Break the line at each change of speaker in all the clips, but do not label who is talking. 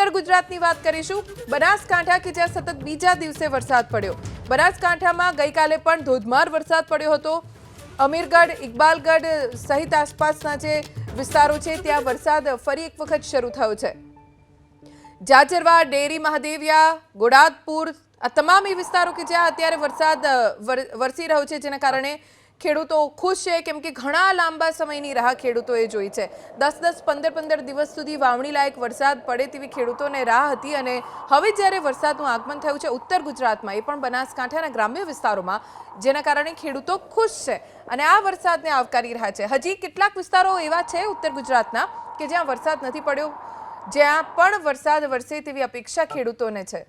ઉત્તર ગુજરાતની વાત કરીશું। બનાસકાંઠા કે જ્યાં સતત બીજા દિવસે વરસાદ પડ્યો। બનાસકાંઠામાં ગઈકાલે પણ ધોધમાર વરસાદ પડ્યો હતો। અમીરગઢ, ઇકબાલગઢ સહિત આસપાસના જે વિસ્તારો છે ત્યાં વરસાદ ફરી એક વખત શરૂ થયો છે। જાજરવા, ડેરી મહાદેવિયા, ગોડાદપુર આ તમામ એ વિસ્તારો કે જ્યાં અત્યારે વરસાદ વરસી રહ્યો છે, જેના કારણે ખેડૂતો ખુશ છે, કેમ કે ઘણા લાંબા સમયની રાહ ખેડૂતોએ જોઈ છે। 10-10, 15-15 દિવસ સુધી વાવણી લાયક વરસાદ પડે તેવી ખેડૂતોને રાહ હતી અને હવે જ્યારે વરસાદનું આગમન થયું છે ઉત્તર ગુજરાતમાં, એ પણ બનાસકાંઠાના ગ્રામ્ય વિસ્તારોમાં, જેના કારણે ખેડૂતો ખુશ છે અને આ વરસાદને આવકારી રહ્યા છે। હજી કેટલાક વિસ્તારો એવા છે ઉત્તર ગુજરાતના કે જ્યાં વરસાદ નથી પડ્યો, જ્યાં પણ વરસાદ વરસે તેવી અપેક્ષા ખેડૂતોને છે।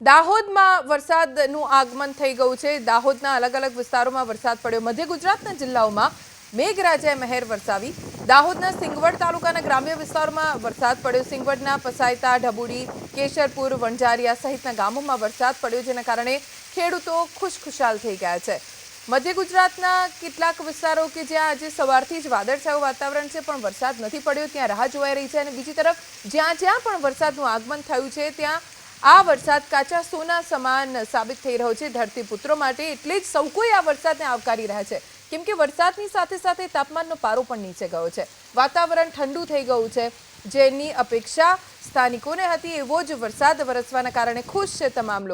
દાહોદમાં વરસાદનું આગમન થઈ ગયું છે। દાહોદના અલગ અલગ વિસ્તારોમાં વરસાદ પડ્યો। મધ્ય ગુજરાતના જિલ્લાઓમાં મેઘરાજાએ મહેર વરસાવી। દાહોદના સિંગવડ તાલુકાના ગ્રામ્ય વિસ્તારોમાં વરસાદ પડ્યો। સિંગવડના પસાયતા, ઢબુડી, કેશરપુર, વણઝારિયા સહિતના ગામોમાં વરસાદ પડ્યો, જેના કારણે ખેડૂતો ખુશખુશાલ થઈ ગયા છે। મધ્ય ગુજરાતના કેટલાક વિસ્તારો કે જ્યાં આજે સવારથી જ વાદળછાયું વાતાવરણ છે પણ વરસાદ નથી પડ્યો, ત્યાં રાહ જોવાઈ રહી છે અને બીજી તરફ જ્યાં જ્યાં પણ વરસાદનું આગમન થયું છે ત્યાં આ વરસાદ કાચા સોના સમાન સાબિત થઈ રહ્યો છે ધરતીપુત્રો માટે। એટલે જ સૌ કોઈ આ વરસાદને આવકારી રહ્યા છે, કેમ કે વરસાદની સાથે સાથે તાપમાનનો પારો પણ નીચે ગયો છે, વાતાવરણ ઠંડુ થઈ ગયું છે, જેની અપેક્ષા સ્થાનિકોને હતી। એવો જ વરસાદ વરસવાના કારણે ખુશ છે તમામ લોકો।